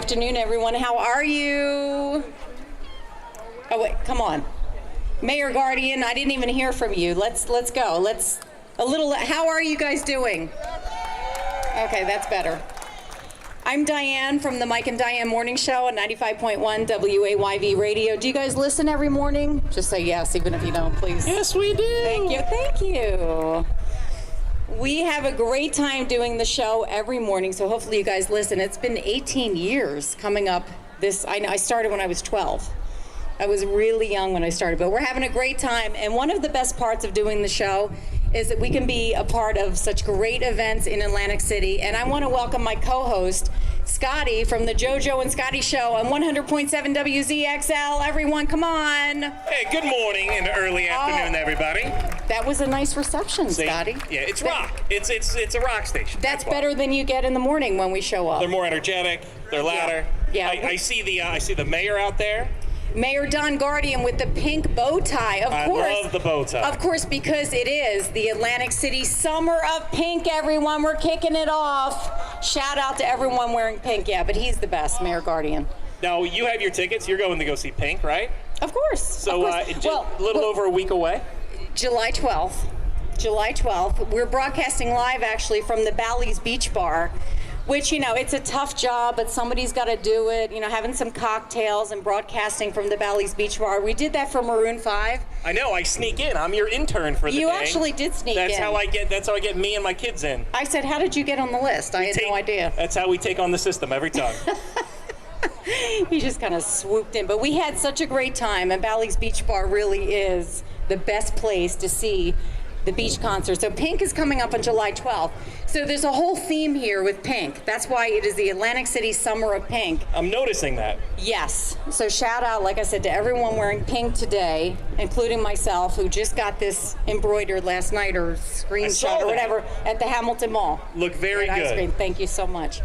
afternoon, everyone. How are you? Oh, wait, come on. Mayor Guardian, I didn't even hear from you. Let's go. How are you guys doing? Okay, that's better. I'm Diane from the Mike and Diane Morning Show on 95.1 WAYV Radio. Do you guys listen every morning? Just say yes, even if you don't, please. Yes, we do. Thank you. We have a great time doing the show every morning, so hopefully you guys listen. It's been 18 years coming up. I started when I was 12. I was really young when I started, but we're having a great time. And one of the best parts of doing the show is that we can be a part of such great events in Atlantic City. And I want to welcome my co-host, Scotty, from the JoJo and Scotty Show on 100.7 WZXL. Everyone, come on. Hey, good morning and early afternoon, everybody. That was a nice reception, Scotty. Yeah, it's rock. It's a rock station. That's better than you get in the morning when we show up. They're more energetic. They're louder. Yeah. I see the mayor out there. Mayor Don Guardian with the pink bow tie, of course. I love the bow tie. Of course, because it is the Atlantic City Summer of Pink, everyone. We're kicking it off. Shout out to everyone wearing pink. Yeah, but he's the best, Mayor Guardian. Now, you have your tickets. You're going to go see Pink, right? Of course. So, a little over a week away? July 12th. July 12th. We're broadcasting live, actually, from the Ballet's Beach Bar, which, it's a tough job, but somebody's got to do it, having some cocktails and broadcasting from the Ballet's Beach Bar. We did that for Maroon 5. I know, I sneak in. I'm your intern for the day. You actually did sneak in. That's how I get me and my kids in. I said, how did you get on the list? I had no idea. That's how we take on the system every time. He just kind of swooped in. But we had such a great time, and Ballet's Beach Bar really is the best place to see the beach concert. So Pink is coming up on July 12th. So there's a whole theme here with Pink. That's why it is the Atlantic City Summer of Pink. I'm noticing that. Yes. So shout out, like I said, to everyone wearing pink today, including myself, who just got this embroidered last night or screenshot or whatever at the Hamilton Mall. Look very good. Ice cream. Thank you so much.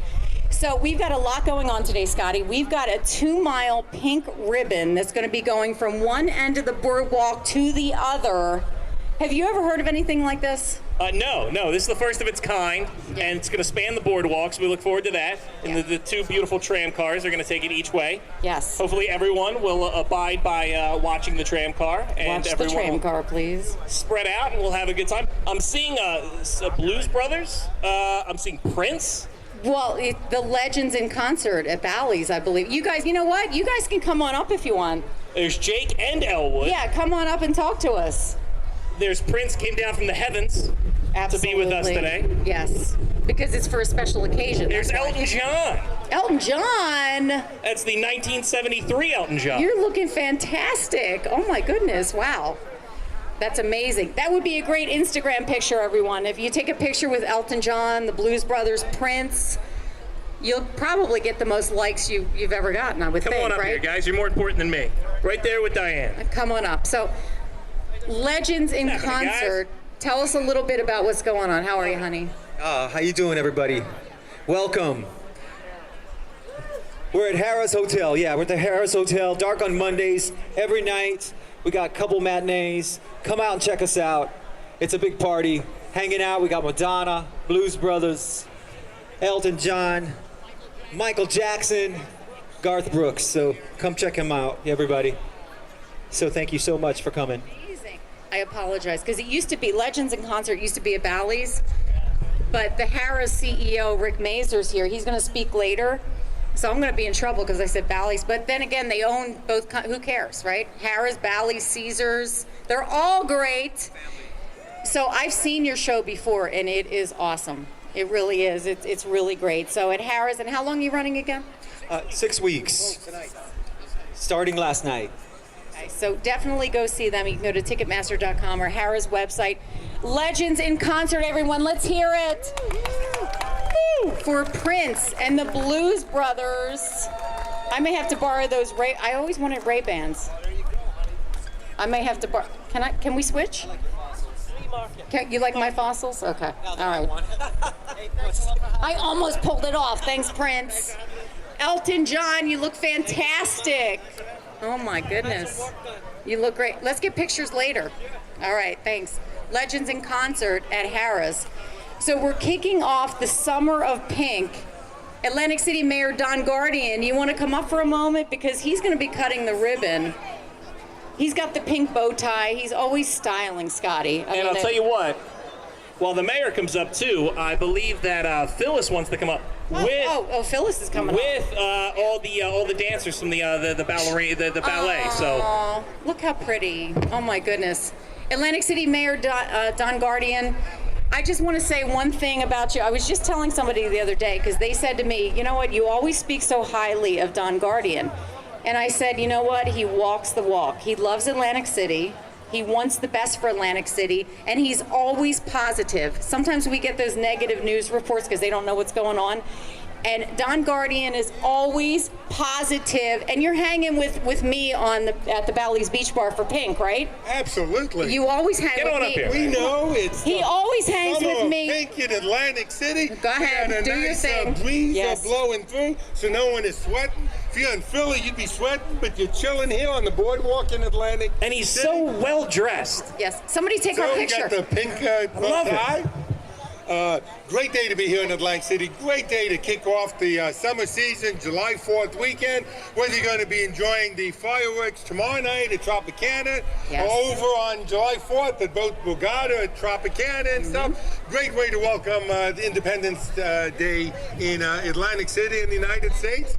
So we've got a lot going on today, Scotty. We've got a 2-mile pink ribbon that's going to be going from one end of the boardwalk to the other. Have you ever heard of anything like this? No. This is the first of its kind, and it's going to span the boardwalk, so we look forward to that. And the two beautiful tram cars are going to take it each way. Yes. Hopefully everyone will abide by watching the tram car. And watch the tram car, please. Spread out, and we'll have a good time. I'm seeing Blues Brothers. I'm seeing Prince. Well, the Legends in concert at Bally's, I believe. You guys, you know what? You guys can come on up if you want. There's Jake and Elwood. Yeah, come on up and talk to us. There's Prince came down from the heavens to be with us today. Yes, because it's for a special occasion. There's Elton John. Elton John? That's the 1973 Elton John. You're looking fantastic. Oh my goodness, wow. That's amazing. That would be a great Instagram picture, everyone. If you take a picture with Elton John, the Blues Brothers, Prince, you'll probably get the most likes you've ever gotten, I would think, right? Come on up here, guys. You're more important than me. Right there with Diane. Come on up. So, Legends in concert. Tell us a little bit about what's going on. How are you, honey? How you doing, everybody? Welcome. We're at Harrah's Hotel. Yeah, we're at the Harrah's Hotel. Dark on Mondays, every night. We got a couple matinees. Come out and check us out. It's a big party. Hanging out. We got Madonna, Blues Brothers, Elton John, Michael Jackson, Garth Brooks. So come check him out, everybody. So thank you so much for coming. I apologize, because it used to be, Legends in Concert used to be at Bally's, but the Harrah's CEO, Rick Mazur's here. He's going to speak later, so I'm going to be in trouble because I said Bally's. But then again, they own both, who cares, right? Harrah's, Bally's, Caesars, they're all great. So I've seen your show before, and it is awesome. It really is. It's really great. So at Harrah's, and how long are you running again? 6 weeks, starting last night. So definitely go see them. You can go to Ticketmaster.com or Harrah's website. Legends in concert, everyone. Let's hear it. Woo! For Prince and the Blues Brothers. I may have to borrow those I always wanted Ray-Bans. I may have to borrow. Can we switch? You like my fossils? Okay. All right. I almost pulled it off. Thanks, Prince. Elton John, you look fantastic. Oh my goodness. You look great. Let's get pictures later. All right, thanks. Legends in concert at Harrah's. So we're kicking off the Summer of Pink Atlantic City Mayor Don Guardian, you want to come up for a moment? Because he's going to be cutting the ribbon. He's got the pink bow tie. He's always styling, Scotty. And I'll tell you what, while the mayor comes up too, I believe that Phyllis wants to come up Phyllis is coming with up. all the dancers from the ballet. So Look how pretty. Oh my goodness. Atlantic City Mayor Don Guardian, I just want to say one thing about you. I was just telling somebody the other day, because they said to me, you know what, you always speak so highly of Don Guardian. And I said, you know what, he walks the walk. He loves Atlantic City. He wants the best for Atlantic City, and he's always positive. Sometimes we get those negative news reports because they don't know what's going on. And Don Guardian is always positive. And you're hanging with me at the Bally's Beach Bar for Pink, right? Absolutely. You always hang Get with on me. up here. We know it's He always hangs summer with of me. Pink in Atlantic City. Go ahead, We got a do your nice, thing. breeze Yes. blowing through, so no one is sweating. If you're in Philly, you'd be sweating, but you're chilling here on the boardwalk in Atlantic. and he's City. so well dressed. Yes. Somebody take So our we picture. got the pink love it. tie. Great day to be here in Atlantic City. Great day to kick off the summer season, July 4th weekend. Whether you're going to be enjoying the fireworks tomorrow night at Tropicana, Yes. or over on July 4th at both Borgata and Tropicana and stuff. Great way to welcome the Independence Day in Atlantic City in the United States.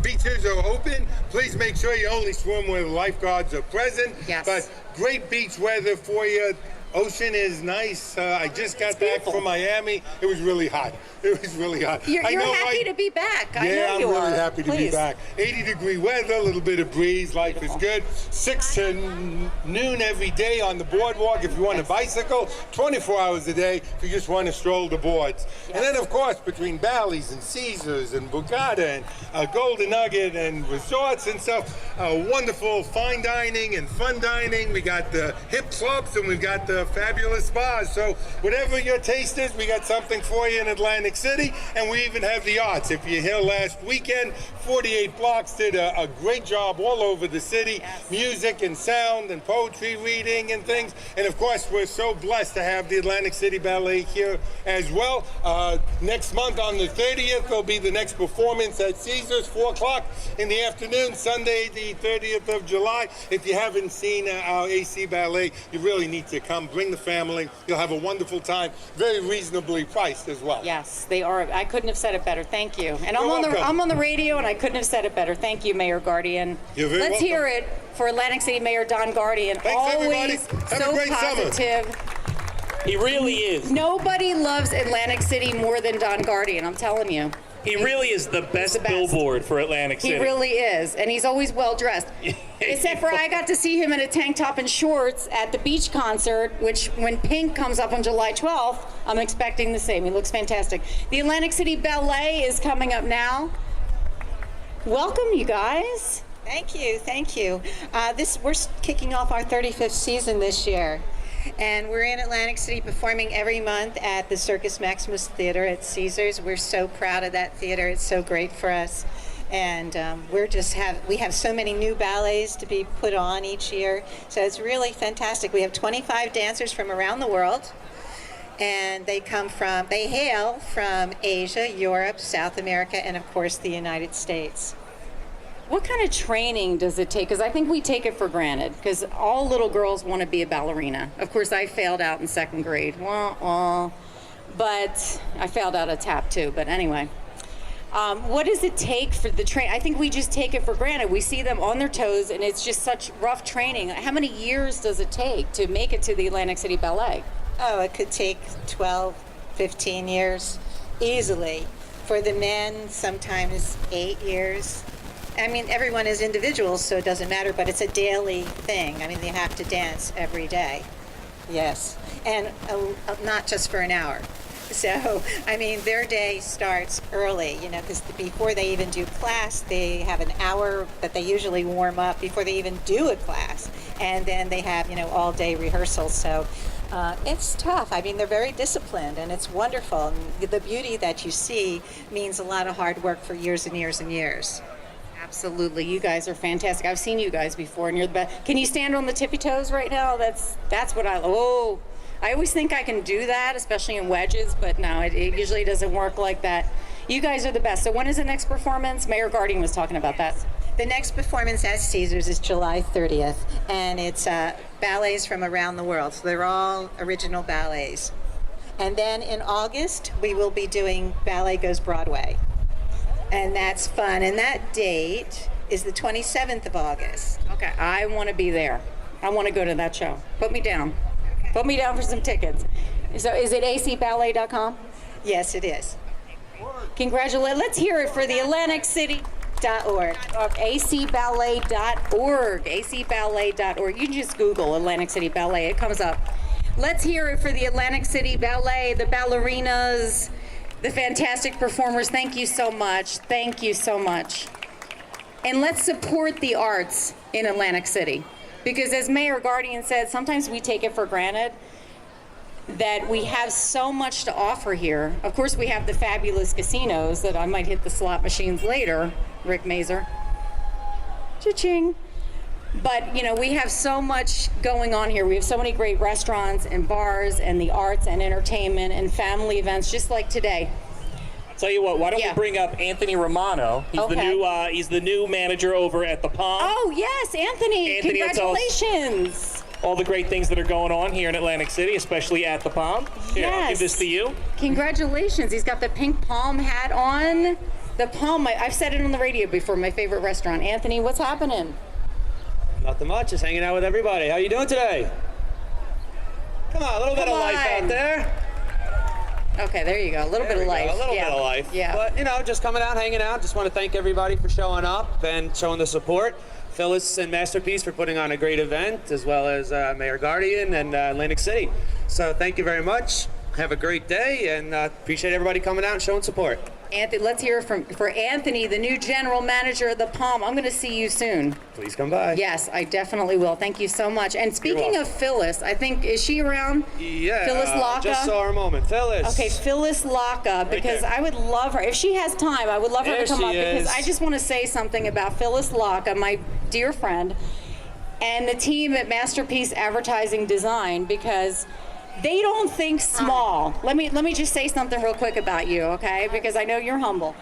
Beaches are open. Please make sure you only swim where the lifeguards are present. Yes. But great beach weather for you. Ocean is nice. I just got back beautiful. from Miami. It was really hot. It was really hot. You're I know, happy right? to be back. I Yeah, know I'm you really are. happy to Please. be back. 80-degree weather, a little bit of breeze. Life is good. 6 to noon every day on the boardwalk if you want to bicycle. 24 hours a day if you just want to stroll the boards. Yes. And then, of course, between Bally's and Caesars and Borgata and Golden Nugget and resorts and stuff, wonderful fine dining and fun dining. We got the hip clubs and we've got the fabulous spas. So whatever your taste is, we got something for you in Atlantic City. And we even have the arts. If you're here last weekend, 48 Blocks did a great job all over the city. Yes. Music and sound and poetry reading and things. And of course, we're so blessed to have the Atlantic City Ballet here as well. Next month on the 30th, there'll be the next performance at Caesars, 4 o'clock in the afternoon, Sunday, the 30th of July. If you haven't seen our AC Ballet, you really need to come. Bring the family. You'll have a wonderful time. Very reasonably priced as well. Yes, they are. I couldn't have said it better. Thank you. And I'm welcome. I'm on the radio, and I couldn't have said it better. Thank you, Mayor Guardian. You're very Let's welcome. hear it for Atlantic City Mayor Don Guardian. Thanks, everybody. Always Have a so great summer. positive. He really is. Nobody loves Atlantic City more than Don Guardian. I'm telling you. He really is the best the best. billboard for Atlantic City. He really is, and he's always well dressed. Except for I got to see him in a tank top and shorts at the beach concert, which when Pink comes up on July 12th, I'm expecting the same. He looks fantastic. The Atlantic City Ballet is coming up now. Welcome, you guys. Thank you, thank you. We're kicking off our 35th season this year, and we're in Atlantic City performing every month at the Circus Maximus Theater at Caesars. We're so proud of that theater. It's so great for us, and we have so many new ballets to be put on each year. So it's really fantastic. We have 25 dancers from around the world. And they hail from Asia, Europe, South America, and of course the United States. What kind of training does it take? Because I think we take it for granted, because all little girls want to be a ballerina. Of course, I failed out in 2nd grade. But I failed out of tap too, but anyway. What does it take for the train? I think we just take it for granted. We see them on their toes, and it's just such rough training. How many years does it take to make it to the Atlantic City Ballet? Oh, it could take 12, 15 years easily. For the men, sometimes 8 years. I mean, everyone is individuals, so it doesn't matter, but it's a daily thing. I mean, they have to dance every day. Yes. And not just for an hour. So, I mean, their day starts early, because before they even do class, they have an hour that they usually warm up before they even do a class. And then they have, all day rehearsals. So it's tough. I mean, they're very disciplined, and it's wonderful. And the beauty that you see means a lot of hard work for years and years and years. Absolutely. You guys are fantastic. I've seen you guys before, and you're the best. Can you stand on the tippy toes right now? That's what I... Oh, I always think I can do that, especially in wedges, but no, it usually doesn't work like that. You guys are the best. So when is the next performance? Mayor Guardian was talking about that. The next performance at Caesars is July 30th, and it's ballets from around the world. So they're all original ballets. And then in August, we will be doing Ballet Goes Broadway. And that's fun. And that date is the 27th of August. Okay, I want to be there. I want to go to that show. Put me down. Put me down for some tickets. So is it acballet.com? Yes, it is. Congratulations. Let's hear it for the Atlantic City. .org. acballet.org. acballet.org. You can just Google Atlantic City Ballet. It comes up. Let's hear it for the Atlantic City Ballet, the ballerinas, the fantastic performers. Thank you so much. Thank you so much. And let's support the arts in Atlantic City. Because as Mayor Guardian said, sometimes we take it for granted that we have so much to offer here. Of course, we have the fabulous casinos that I might hit the slot machines later, Rick Mazur. Cha-ching. But, you know, we have so much going on here. We have so many great restaurants and bars and the arts and entertainment and family events, just like today. I'll tell you what, why don't we bring up Anthony Romano? He's the new manager over at the Palm. Oh, yes, Anthony congratulations. All the great things that are going on here in Atlantic City, especially at the Palm. Here, I'll give this to you. Congratulations. He's got the pink palm hat on. The Palm, I've said it on the radio before, my favorite restaurant. Anthony, what's happening? Nothing much, just hanging out with everybody. How you doing today? Come on, a little bit of life out there. Okay, there you go. A little bit of life. A little bit of life. Yeah. But, you know, just coming out, hanging out. Just want to thank everybody for showing up and showing the support. Phyllis and Masterpiece for putting on a great event, as well as Mayor Guardian and Atlantic City. So thank you very much. Have a great day, and appreciate everybody coming out and showing support. Anthony, let's hear for Anthony, the new general manager of the Palm. I'm going to see you soon. Please come by. Yes, I definitely will. Thank you so much. And speaking of Phyllis, I think, is she around? Yeah. Phyllis Laka? Just saw her a moment. Phyllis. Okay, Phyllis Laka, because I would love her. If she has time, I would love her to come up, because I just want to say something about Phyllis Laka, my dear friend, and the team at Masterpiece Advertising Design, because they don't think small. Let me just say something real quick about you, okay? Because I know you're humble.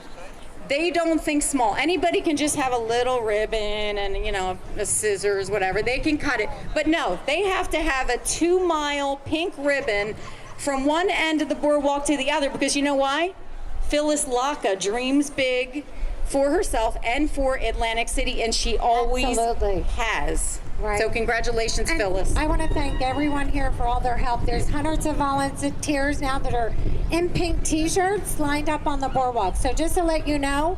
They don't think small. Anybody can just have a little ribbon and, you know, a scissors, whatever. They can cut it. But no, they have to have a 2-mile pink ribbon from one end of the boardwalk to the other, because you know why? Phyllis Laka dreams big for herself and for Atlantic City, and she always has. Right. So congratulations, And Phyllis. I want to thank everyone here for all their help. There's hundreds of volunteers now that are in pink t-shirts lined up on the boardwalk. So just to let you know,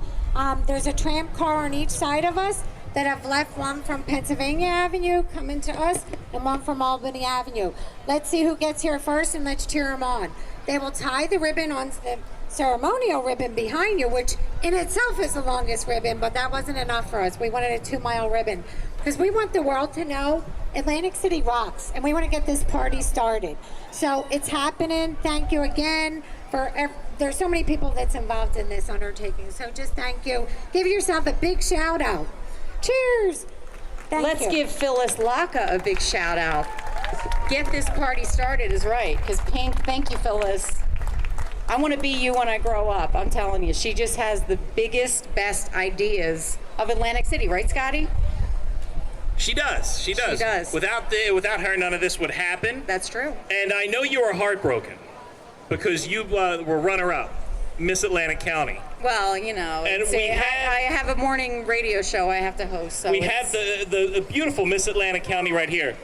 there's a tram car on each side of us that have left, one from Pennsylvania Avenue coming to us and one from Albany Avenue. Let's see who gets here first, and let's cheer them on. They will tie the ribbon on the ceremonial ribbon behind you, which in itself is the longest ribbon, but that wasn't enough for us. We wanted a 2-mile ribbon because we want the world to know Atlantic City rocks, and we want to get this party started. So it's happening. Thank you again there's so many people that's involved in this undertaking. So just thank you. Give yourself a big shout out. Cheers. Let's give Phyllis Laka a big shout out. Get this party started is right, because pink, thank you, Phyllis. I want to be you when I grow up, I'm telling you. She just has the biggest, best ideas of Atlantic City, right, Scotty? She does. She does. She does. Without her, none of this would happen. That's true. And I know you are heartbroken because you were runner-up, Miss Atlantic County. Well, you know, And I have a morning radio show I have to host. So we have the beautiful Miss Atlantic County right here,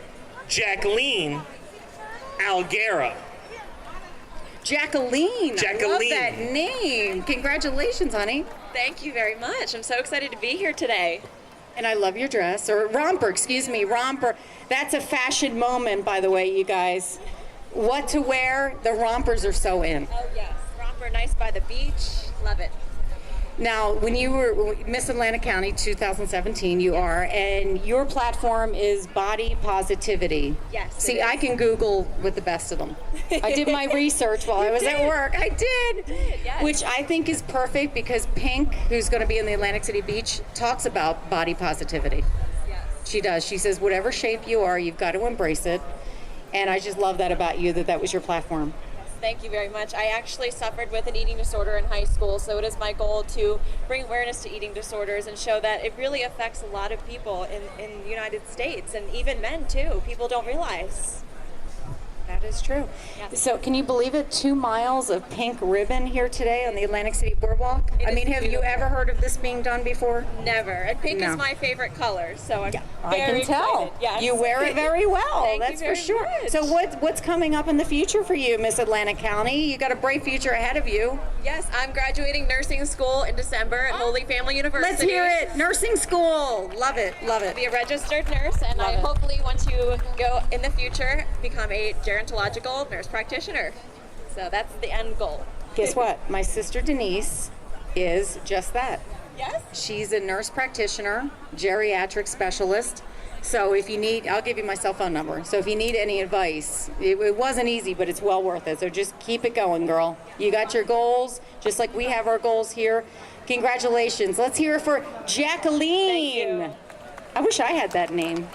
Jacqueline Alguera. Jacqueline. I love that name. Congratulations, honey. Thank you very much. I'm so excited to be here today. And I love your dress, or romper, excuse me, romper. That's a fashion moment, by the way, you guys. What to wear, the rompers are so in. Oh yes, romper, nice by the beach, love it. Now, when you were Miss Atlantic County 2017, you are, and your platform is body positivity. Yes, it See, is. I can Google with the best of them. I did my research while I was at work. I did. You did, yes. Which I think is perfect, because Pink, who's going to be in the Atlantic City Beach, talks about body positivity. Yes. She does. She says, whatever shape you are, you've got to embrace it. And I just love that about you, that was your platform. Thank you very much. I actually suffered with an eating disorder in high school, so it is my goal to bring awareness to eating disorders and show that it really affects a lot of people in the United States, and even men too. People don't realize. That is true. Yes. So can you believe it? 2 miles of pink ribbon here today on the Atlantic City Boardwalk. It I is mean, have you beautiful. ever heard of this being done before? Never. And pink No. is my favorite color, so I'm I very can tell. excited. Yes. You wear it very well. Thank you That's for very sure. much. So what's coming up in the future for you, Miss Atlantic County? You got a bright future ahead of you. Yes, I'm graduating nursing school in December at Holy Family University. Let's hear it. Nursing school. Love it. Love I'll it. be a registered nurse, and Love I it. hopefully want to go in the future become a gerontological nurse practitioner. So that's the end goal. Guess what? My sister Denise is just that. Yes. She's a nurse practitioner, geriatric specialist. So if you need, I'll give you my cell phone number. So if you need any advice, it wasn't easy, but it's well worth it. So just keep it going, girl. You got your goals, just like we have our goals here. Congratulations. Let's hear it for Jacqueline. Thank you. I wish I had that name.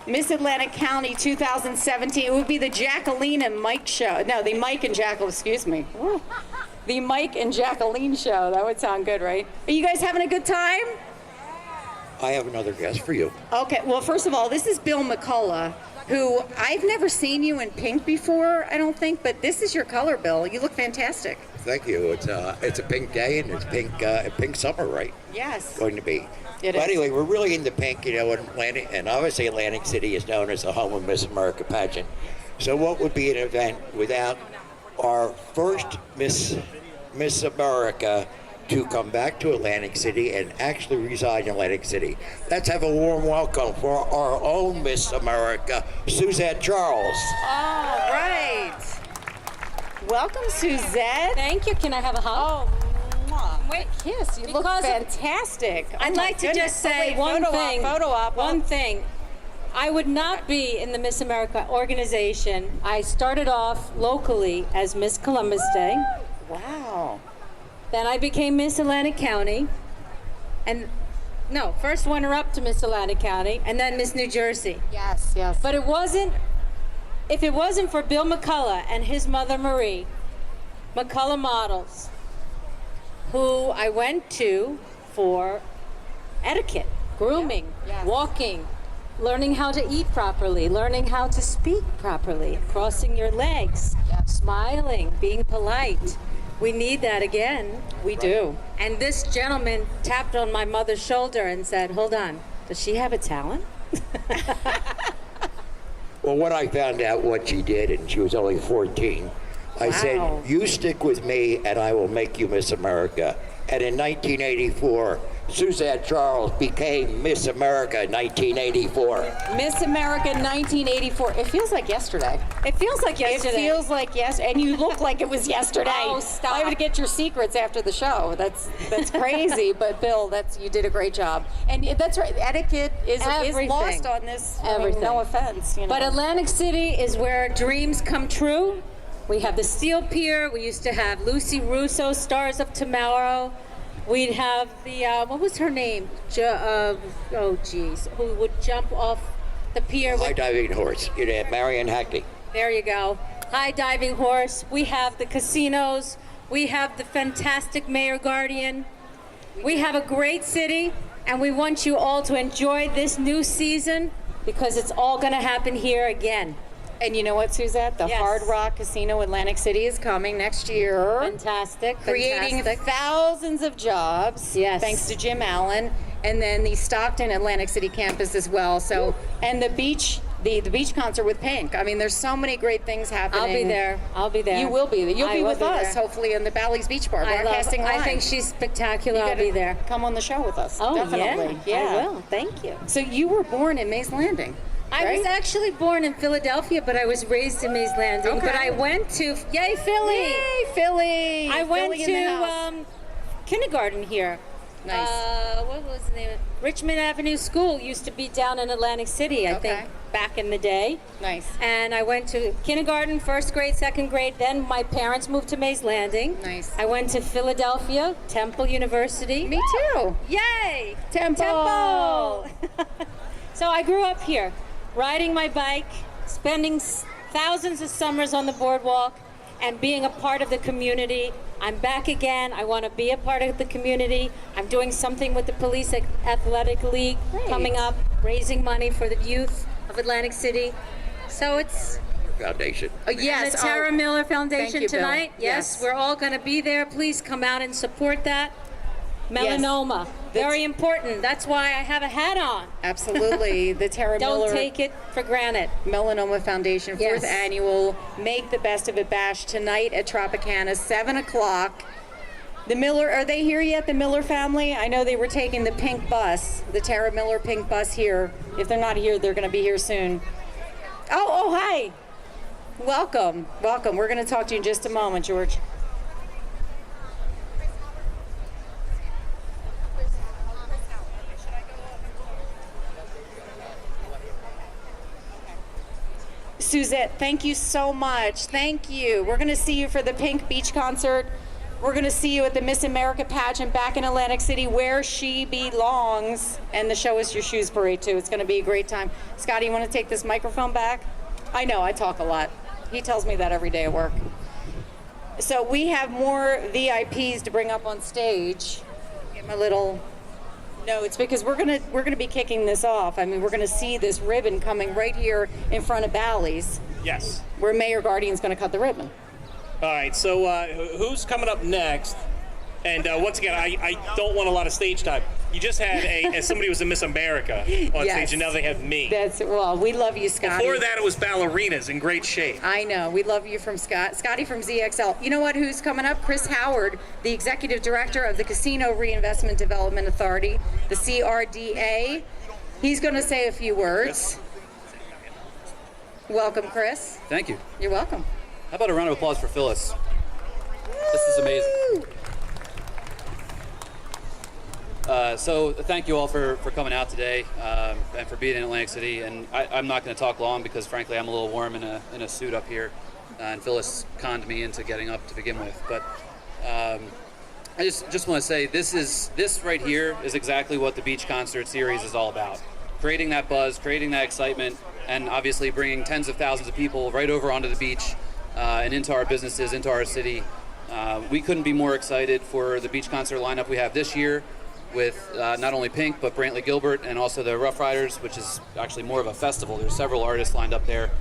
Miss Atlantic County 2017. It would be the Jacqueline and Mike show. No, the Mike and Jacqueline, excuse me. Woo. The Mike and Jacqueline show. That would sound good, right? Are you guys having a good time? I have another guest for you. Okay, well, first of all, this is Bill McCullough, who I've never seen you in pink before, I don't think, but this is your color, Bill. You look fantastic. Thank you. It's a pink day and it's pink summer, right? Yes. Going to be. It But is. anyway, we're really into pink, in Atlantic, and obviously Atlantic City is known as the home of Miss America pageant. So what would be an event without our first Miss America to come back to Atlantic City and actually reside in Atlantic City? Let's have a warm welcome for our own Miss America, Suzette Charles. All right. Welcome, Suzette. Thank you. Can I have a hug? Wait, kiss. You look Because of- fantastic. Oh I'd my like to goodness. just say wait, one photo thing. Op, photo op. One thing. I would not be in the Miss America organization. I started off locally as Miss Columbus Day. Wow. Then I became Miss Atlantic County. And no, first runner-up to Miss Atlantic County, and then Miss New Jersey. Yes, yes. But if it wasn't for Bill McCullough and his mother Marie, McCullough Models, who I went to for etiquette, grooming, Yes. walking, learning how to eat properly, learning how to speak properly, crossing your legs, smiling, being polite. We need that again. we do. And this gentleman tapped on my mother's shoulder and said, "Hold on, does she have a talent?" Well, when I found out what she did, and she was only 14, I Wow. said, you stick with me and I will make you Miss America. And in 1984, Suzette Charles became Miss America in 1984. Miss America 1984. It feels like yesterday. It feels like yesterday. It feels like yes, and you look like it was yesterday. Oh, stop. I would get your secrets after the show. That's crazy, but Bill, you did a great job. And that's right. Etiquette is Everything. lost on this. I mean, Everything. no offense, But Atlantic City is where dreams come true. We have the Steel Pier. We used to have Lucy Russo, Stars of Tomorrow. We'd have the, what was her name? Oh, geez. Who would jump off the pier. High diving horse. You'd have Marion Hackney. There you go. High diving horse. We have the casinos. We have the fantastic Mayor Guardian. We have a great city, and we want you all to enjoy this new season because it's all going to happen here again. And you know what, Suzette? The Yes. Hard Rock Casino Atlantic City is coming next year. Fantastic. Creating fantastic. thousands of jobs. Yes. Thanks to Jim Allen. And then the Stockton Atlantic City campus as well. So, and the beach concert with Pink. I mean, there's so many great things happening. I'll be there. I'll be there. You will be there. You'll I be will with be us, there. hopefully, in the Bally's Beach Bar, I broadcasting live. think she's spectacular. You I'll gotta be there. Come on the show with us. Oh, Definitely. yeah. I will. Thank you. So you were born in Mays Landing. I was actually born in Philadelphia, but I was raised in Mays Landing. Okay. But I went to Yay Philly! Yay, Philly! I went Philly in the to house. kindergarten here. Nice. What was the name? Richmond Avenue School used to be down in Atlantic City, I Okay. think, back in the day. Nice. And I went to kindergarten, first grade, second grade. Then my parents moved to Mays Landing. Nice. I went to Philadelphia, Temple University. Me too. Yay! Temple. So I grew up here, riding my bike, spending thousands of summers on the boardwalk and being a part of the community. I'm back again. I want to be a part of the community. I'm doing something with the Police Athletic League coming up, raising money for the youth of Atlantic City. So it's Foundation. Yes, the Tara Miller Foundation you, Bill. tonight. Yes, we're all going to be there. Please come out and support that. Melanoma, very important. That's why I have a hat on. Absolutely. The Tara Miller Don't take it for granted. Melanoma Foundation, 4th Yes. annual Make the Best of It Bash tonight at Tropicana, 7 o'clock. The Miller, are they here yet, the Miller family? I know they were taking the pink bus, the Tara Miller pink bus here. If they're not here, they're going to be here soon. Oh, hi. Welcome, welcome. We're going to talk to you in just a moment, George. Suzette, thank you so much. Thank you. We're going to see you for the Pink Beach concert. We're going to see you at the Miss America pageant back in Atlantic City where she belongs. And the Show Us Your Shoes parade, too. It's going to be a great time. Scotty, you want to take this microphone back? I know, I talk a lot. He tells me that every day at work. So we have more VIPs to bring up on stage. Get my little notes because we're gonna be kicking this off. I mean, we're gonna see this ribbon coming right here in front of Bally's, Yes. where Mayor Guardian's gonna cut the ribbon. All right, so who's coming up next? And once again, I don't want a lot of stage time. You just had somebody who was a Miss America on Yes. stage, and now they have me. Well, we love you, Scotty. Before that, it was ballerinas in great shape. I know. We love you from Scotty from ZXL. You know what? Who's coming up? Chris Howard, the Executive Director of the Casino Reinvestment Development Authority, the CRDA. He's going to say a few words. Welcome, Chris. Thank you. You're welcome. How about a round of applause for Phyllis? This is amazing. So thank you all for coming out today and for being in Atlantic City. And I'm not going to talk long because frankly I'm a little warm in a suit up here, and Phyllis conned me into getting up to begin with. But I just want to say this right here is exactly what the Beach Concert Series is all about: creating that buzz, creating that excitement, and obviously bringing tens of thousands of people right over onto the beach and into our businesses, into our city. We couldn't be more excited for the beach concert lineup we have this year, with not only Pink, but Brantley Gilbert and also the Rough Riders, which is actually more of a festival. There's several artists lined up there.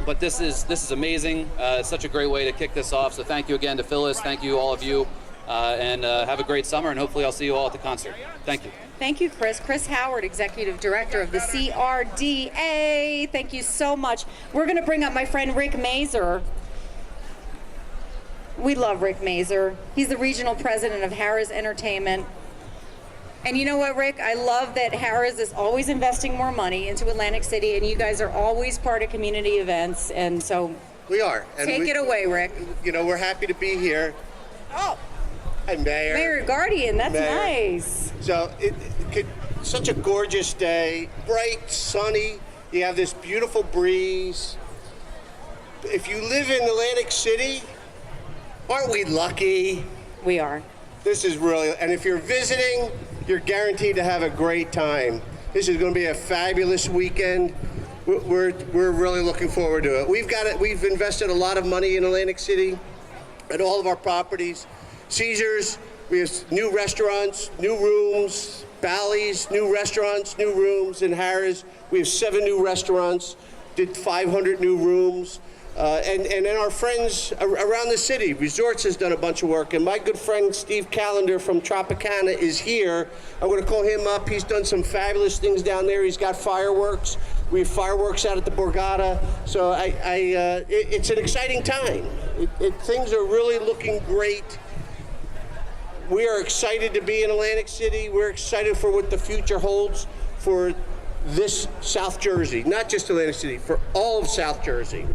But this is amazing. It's such a great way to kick this off. So thank you again to Phyllis. Thank you, all of you. And have a great summer, and hopefully I'll see you all at the concert. Thank you. Thank you, Chris. Chris Howard, Executive Director of the CRDA. Thank you so much. We're going to bring up my friend Rick Mazur. We love Rick Mazur. He's the regional president of Harrah's Entertainment. And you know what, Rick? I love that Harrah's is always investing more money into Atlantic City, and you guys are always part of community events. And so we are. And take it away, Rick. You know, we're happy to be here. Oh. Hi, Mayor. Mayor Guardian, that's Mayor. Nice. So such a gorgeous day, bright, sunny. You have this beautiful breeze. If you live in Atlantic City, aren't we lucky? We are. This is really, and if you're visiting, you're guaranteed to have a great time. This is going to be a fabulous weekend. We're really looking forward to it. We've invested a lot of money in Atlantic City at all of our properties. Caesars, we have new restaurants, new rooms. Bally's, new restaurants, new rooms. In Harrah's, we have 7 new restaurants, did 500 new rooms. And then our friends around the city, Resorts has done a bunch of work, and my good friend Steve Callender from Tropicana is here. I'm going to call him up. He's done some fabulous things down there. He's got fireworks. We have fireworks out at the Borgata. So it's an exciting time. Things are really looking great. We are excited to be in Atlantic City. We're excited for what the future holds for this South Jersey, not just Atlantic City, for all of South Jersey.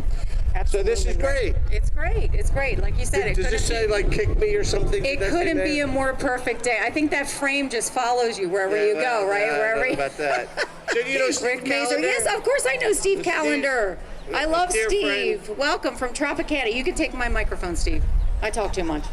Absolutely. So this is great. It's great. It's great. Like you said, Does this say like kick me or something? It couldn't be a more perfect day. I think that frame just follows you wherever you go, right? Wherever you about that. So you know Steve Rick Mazur. Callender? Yes, of course I know Steve Callender. I love dear Steve. friend. Welcome from Tropicana. You can take my microphone, Steve. I talk too much.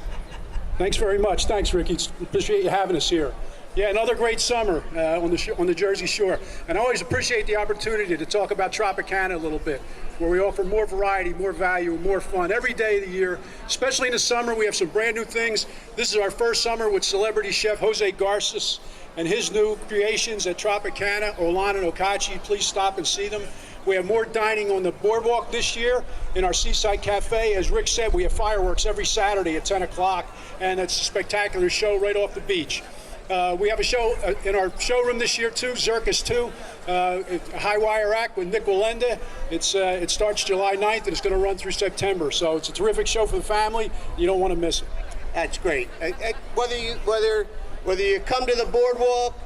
Thanks very much. Thanks, Ricky. Appreciate you having us here. Yeah, another great summer on the Jersey Shore. And I always appreciate the opportunity to talk about Tropicana a little bit, where we offer more variety, more value, and more fun every day of the year. Especially in the summer, we have some brand new things. This is our first summer with celebrity chef Jose Garces and his new creations at Tropicana, Olan and Okachi. Please stop and see them. We have more dining on the boardwalk this year in our Seaside Cafe. As Rick said, we have fireworks every Saturday at 10 o'clock, and it's a spectacular show right off the beach. We have a show in our showroom this year too, Circus 2, a high wire act with Nick Walenda. It starts July 9th and it's going to run through September. So it's a terrific show for the family. You don't want to miss it. That's great. Whether you come to the boardwalk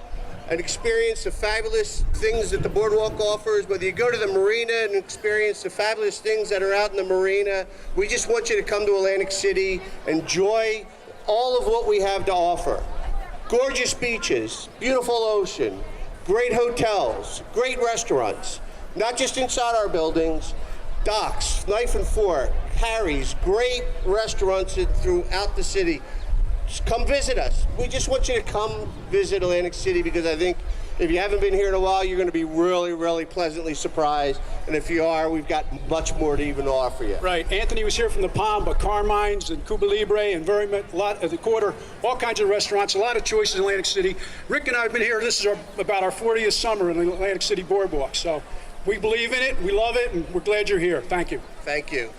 and experience the fabulous things that the boardwalk offers, whether you go to the marina and experience the fabulous things that are out in the marina, we just want you to come to Atlantic City, enjoy all of what we have to offer. Gorgeous beaches, beautiful ocean, great hotels, great restaurants, not just inside our buildings, Docks, Knife and Fork, Harry's, great restaurants throughout the city. Just come visit us. We just want you to come visit Atlantic City because I think if you haven't been here in a while, you're going to be really, really pleasantly surprised. And if you are, we've got much more to even offer you. Right. Anthony was here from the Palm, but Carmine's and Cuba Libre and very much, a lot of the Quarter, all kinds of restaurants, a lot of choices in Atlantic City. Rick and I have been here. This is about our 40th summer in the Atlantic City Boardwalk. So we believe in it, we love it, and we're glad you're here. Thank you. Thank you.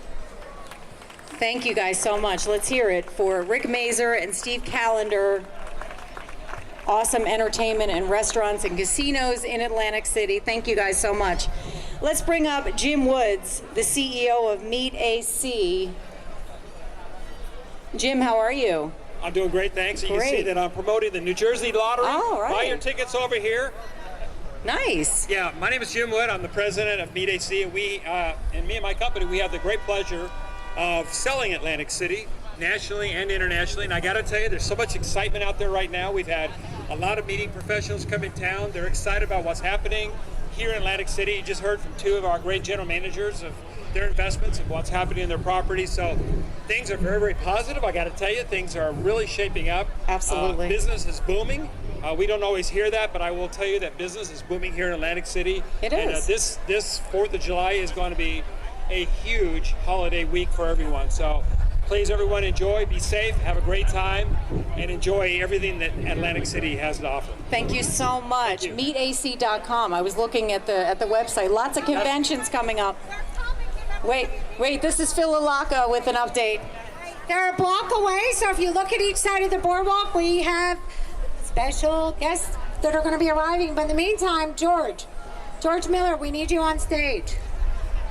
Thank you guys so much. Let's hear it for Rick Mazur and Steve Callender. Awesome entertainment and restaurants and casinos in Atlantic City. Thank you guys so much. Let's bring up Jim Woods, the CEO of Meet AC. Jim, how are you? I'm doing great, thanks. You can Great. see that I'm promoting the New Jersey Lottery. Oh, right. Buy your tickets over here. Nice. Yeah, my name is Jim Wood. I'm the president of Meet AC, and me and my company, we have the great pleasure of selling Atlantic City nationally and internationally. And I got to tell you, there's so much excitement out there right now. We've had a lot of meeting professionals come in town. They're excited about what's happening here in Atlantic City. You just heard from two of our great general managers of their investments and what's happening in their property. So things are very, very positive. I got to tell you, things are really shaping up. Absolutely. Business is booming. We don't always hear that, but I will tell you that business is booming here in Atlantic City. It and, is. This 4th of July is going to be a huge holiday week for everyone. So please, everyone, enjoy, be safe, have a great time, and enjoy everything that Atlantic City has to offer. Thank you so much. MeetAC.com. I was looking at the website. Lots of conventions coming up. Wait, this is Phil Lalaka with an update. They're a block away, so if you look at each side of the boardwalk, we have special guests that are going to be arriving. But in the meantime, George Miller, we need you on stage.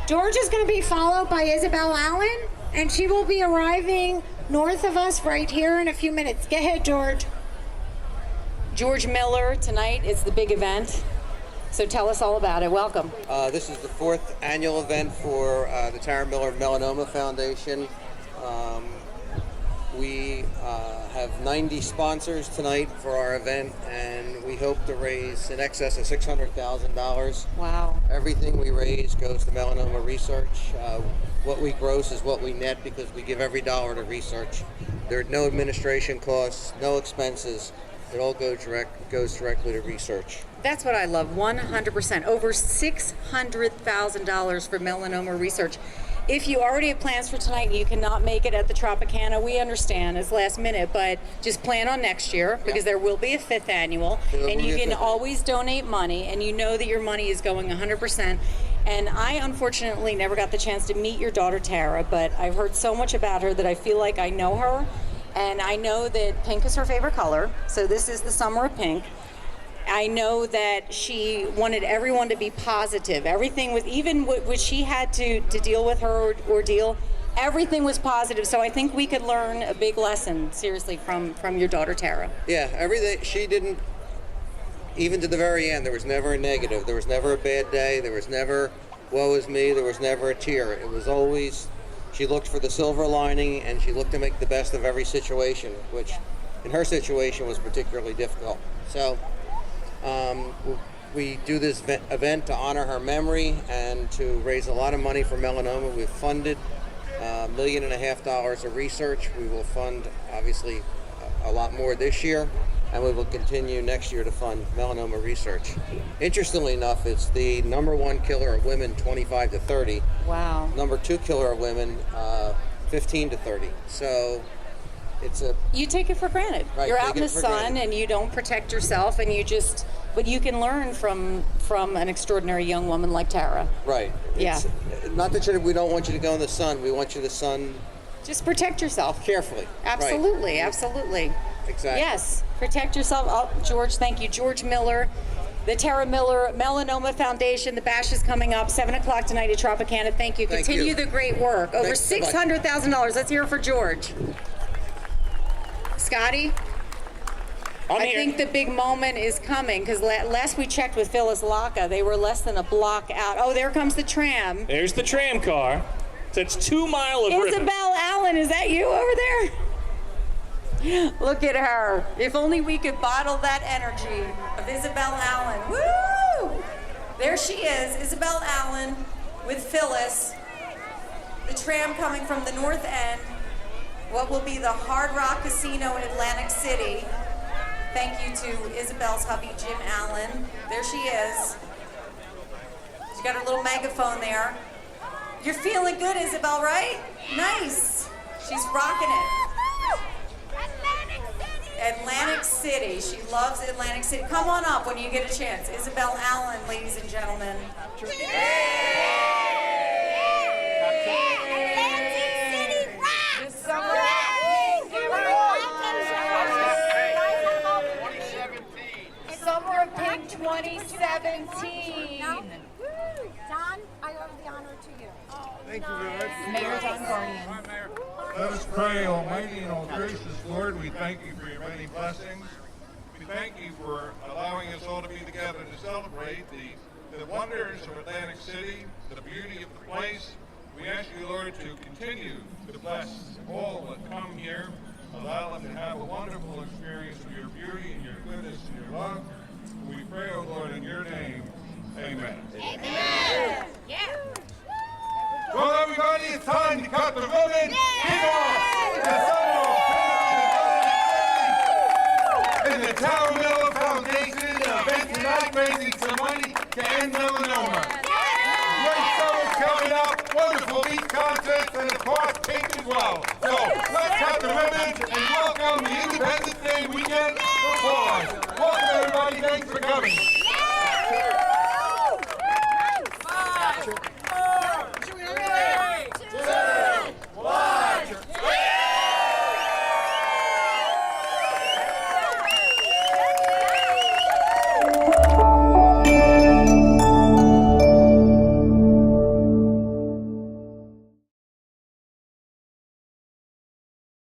George is going to be followed by Isabel Allen, and she will be arriving north of us right here in a few minutes. Go ahead, George. George Miller tonight is the big event. So tell us all about it. Welcome. This is the 4th annual event for the Tara Miller Melanoma Foundation. We have 90 sponsors tonight for our event, and we hope to raise in excess of $600,000. Wow. Everything we raise goes to melanoma research. What we gross is what we net because we give every dollar to research. There are no administration costs, no expenses. It all goes directly to research. That's what I love, 100%. Over $600,000 for melanoma research. If you already have plans for tonight and you cannot make it at the Tropicana, we understand it's last minute, but just plan on next year because there will be a 5th annual, and you can always donate money, and you know that your money is going 100%. And I unfortunately never got the chance to meet your daughter Tara, but I've heard so much about her that I feel like I know her, and I know that pink is her favorite color, so this is the summer of pink. I know that she wanted everyone to be positive. Everything was, even what she had to deal with her ordeal, everything was positive. So I think we could learn a big lesson, seriously, from your daughter, Tara. Yeah, everything. She didn't, even to the very end, there was never a negative. There was never a bad day. There was never, woe is me. There was never a tear. It was always, she looked for the silver lining, and she looked to make the best of every situation, which in her situation was particularly difficult. So we do this event to honor her memory and to raise a lot of money for melanoma. We've funded $1.5 million of research. We will fund, obviously, a lot more this year. and we will continue next year to fund melanoma research. Interestingly enough, it's the #1 killer of women 25 to 30. Wow. #2 killer of women 15 to 30. So it's a... You take it for granted. Right, You're take out in it the for sun granted. and you don't protect yourself, and you just, but you can learn from an extraordinary young woman like Tara. Right. Yeah. It's, not that we don't want you to go in the sun. We want you to sun Just protect yourself. carefully. Absolutely, Right. absolutely. Exactly. Yes, protect yourself. Oh, George, thank you. George Miller, the Tara Miller Melanoma Foundation. The bash is coming up 7 o'clock tonight at Tropicana. Thank you. Thank Continue you. the great work. Over Thanks so much. $600,000. Let's hear it for George. Scotty? I think the big moment is coming, because last we checked with Phyllis Laka, they were less than a block out. Oh, there comes the tram. There's the tram car. So it's 2 miles of ribbon. Isabel Allen, is that you over there? Look at her. If only we could bottle that energy of Isabel Allen. Woo! There she is, Isabel Allen with Phyllis. The tram coming from the north end, what will be the Hard Rock Casino in Atlantic City. Thank you to Isabel's hubby, Jim Allen. There she is. She's got her little megaphone there. You're feeling good, Isabel, right? Nice. She's rocking it. Atlantic City. She loves Atlantic City. Come on up when you get a chance. Isabel Allen, ladies and gentlemen. Summer of Pink 2017. Don, I owe the honor to you. Thank you very much. Mayor Don Guardian. Let us pray, Almighty and all gracious Lord, we thank you for your many blessings. We thank you for allowing us all to be together to celebrate the wonders of Atlantic City, the beauty of the place. We ask you, Lord, to continue to bless all that come here. Allow them to have a wonderful experience of your beauty and your goodness and your love. We pray, O Lord, in your name. Amen. Amen. Yeah. Well, everybody, it's time to cut the ribbon. Kickoff! And the Tara Miller Foundation event tonight raising some money to end melanoma.